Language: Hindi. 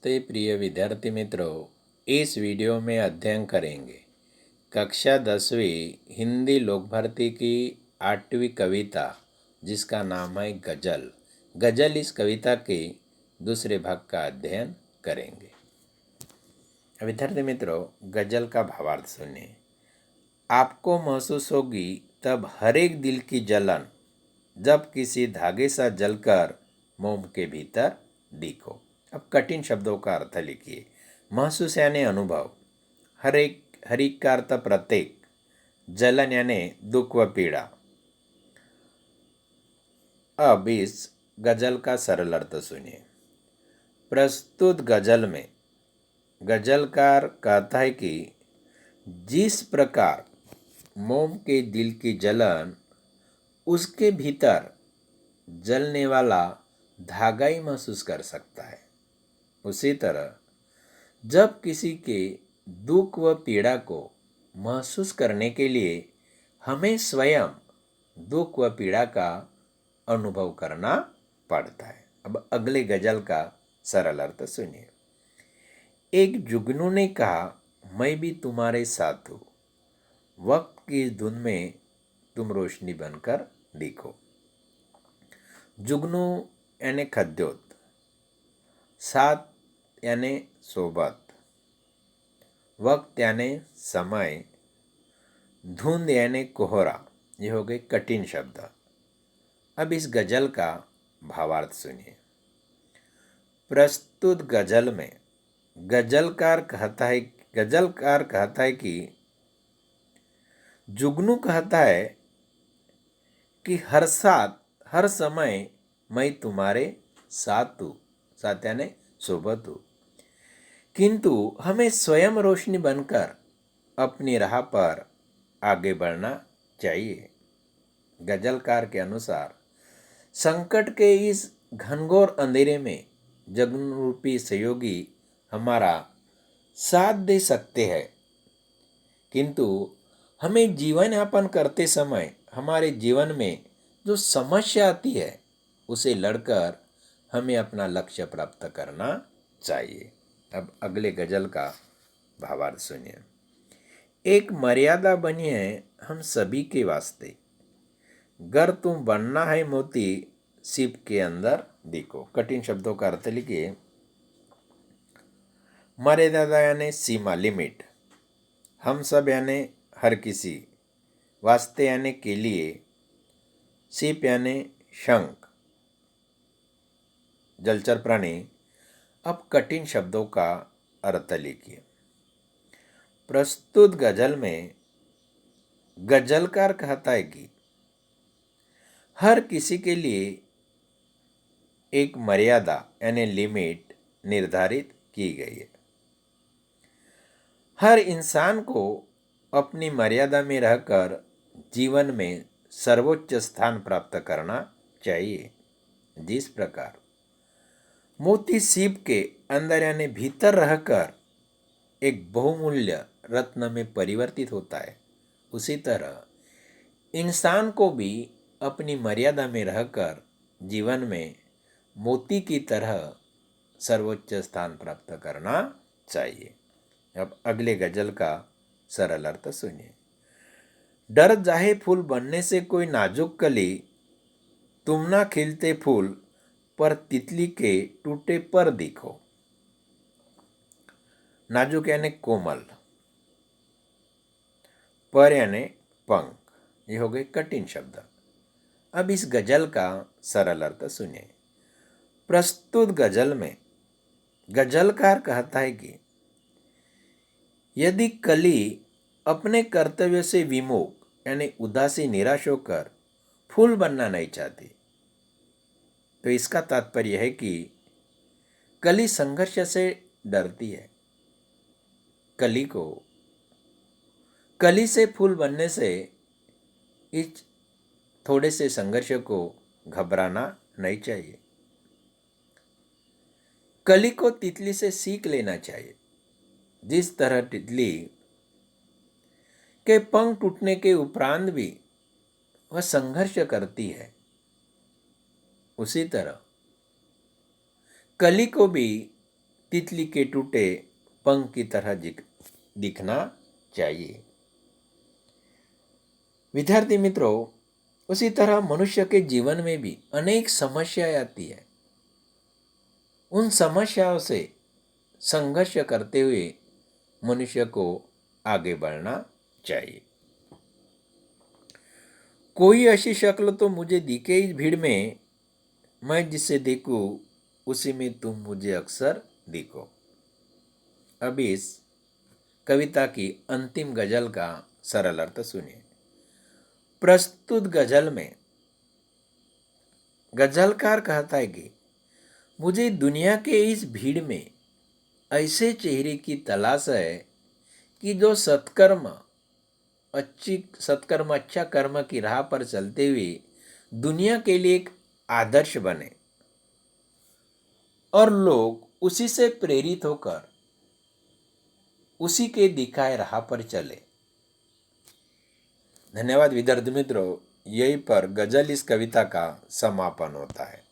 नमस्ते प्रिय विद्यार्थी मित्रों, इस वीडियो में अध्ययन करेंगे कक्षा 10वीं हिंदी लोक भारती की 8वीं कविता जिसका नाम है गज़ल। गज़ल इस कविता के दूसरे भाग का अध्ययन करेंगे। विद्यार्थी मित्रों, गज़ल का भावार्थ सुनिए। आपको महसूस होगी तब हर एक दिल की जलन, जब किसी धागे सा जलकर मोम के भीतर दिखो। अब कठिन शब्दों का अर्थ लिखिए। महसूस यानी अनुभव, हर एक का अर्थ प्रत्येक, जलन यानी दुख व पीड़ा। अब इस गजल का सरल अर्थ सुनिए। प्रस्तुत गजल में गजलकार कहता है कि जिस प्रकार मोम के दिल की जलन उसके भीतर जलने वाला धागा ही महसूस कर सकता है, उसी तरह जब किसी के दुख व पीड़ा को महसूस करने के लिए हमें स्वयं दुख व पीड़ा का अनुभव करना पड़ता है। अब अगले गजल का सरल अर्थ सुनिए। एक जुगनू ने कहा, मैं भी तुम्हारे साथ हूँ, वक्त की धुन में तुम रोशनी बनकर दिखो। जुगनू यानी खद्योत, साथ यानी सोबत, वक्त यानी समय, धुंध यानी कोहरा। ये हो गए कठिन शब्द। अब इस गजल का भावार्थ सुनिए। प्रस्तुत गजल में गजलकार कहता है कि जुगनू कहता है कि हर समय मैं तुम्हारे साथ हूँ, साथ यानी सोबत हूँ, किंतु हमें स्वयं रोशनी बनकर अपनी राह पर आगे बढ़ना चाहिए। गजलकार के अनुसार संकट के इस घनघोर अंधेरे में जगन रूपी सहयोगी हमारा साथ दे सकते हैं, किंतु हमें जीवन यापन करते समय हमारे जीवन में जो समस्या आती है उसे लड़कर हमें अपना लक्ष्य प्राप्त करना चाहिए। अब अगले गजल का भावार्थ सुनिए। एक मर्यादा बनी है हम सभी के वास्ते, गर तुम बनना है मोती सीप के अंदर दिखो। कठिन शब्दों का अर्थ लिखिए। मर्यादा यानी सीमा, लिमिट, हम सब यानी हर किसी, वास्ते यानी के लिए, सीप यानी शंख, जलचर प्राणी। अब कठिन शब्दों का अर्थ लिखिए। प्रस्तुत गजल में गजलकार कहता है कि हर किसी के लिए एक मर्यादा यानी लिमिट निर्धारित की गई है। हर इंसान को अपनी मर्यादा में रहकर जीवन में सर्वोच्च स्थान प्राप्त करना चाहिए। जिस प्रकार मोती सीप के अंदर यानी भीतर रहकर एक बहुमूल्य रत्न में परिवर्तित होता है, उसी तरह इंसान को भी अपनी मर्यादा में रहकर जीवन में मोती की तरह सर्वोच्च स्थान प्राप्त करना चाहिए। अब अगले गजल का सरल अर्थ सुनिए। डर जाहे फूल बनने से कोई नाजुक कली, तुम ना खिलते फूल पर तितली के टूटे पर दिखो। नाजुक यानी कोमल, पर यानी पंख। ये हो गए कठिन शब्द। अब इस गजल का सरल अर्थ सुनिए। प्रस्तुत गजल में गजलकार कहता है कि यदि कली अपने कर्तव्य से विमुख यानी उदासी निराश होकर फूल बनना नहीं चाहती, तो इसका तात्पर्य है कि कली संघर्ष से डरती है। कली से फूल बनने से इस थोड़े से संघर्ष को घबराना नहीं चाहिए। कली को तितली से सीख लेना चाहिए। जिस तरह तितली के पंख टूटने के उपरांत भी वह संघर्ष करती है, उसी तरह कली को भी तितली के टूटे पंख की तरह दिखना चाहिए। विद्यार्थी मित्रों, उसी तरह मनुष्य के जीवन में भी अनेक समस्याएं आती है। उन समस्याओं से संघर्ष करते हुए मनुष्य को आगे बढ़ना चाहिए। कोई ऐसी शक्ल तो मुझे दिखे इस भीड़ में, मैं जिसे देखूं उसी में तुम मुझे अक्सर दिखो। अब इस कविता की अंतिम गजल का सरल अर्थ सुनिए। प्रस्तुत गजल में गजलकार कहता है कि मुझे दुनिया के इस भीड़ में ऐसे चेहरे की तलाश है कि जो सत्कर्म अच्छा कर्म की राह पर चलते हुए दुनिया के लिए एक आदर्श बने और लोग उसी से प्रेरित होकर उसी के दिखाए राह पर चले। धन्यवाद विद्यार्थी मित्रों, यहीं पर गजल इस कविता का समापन होता है।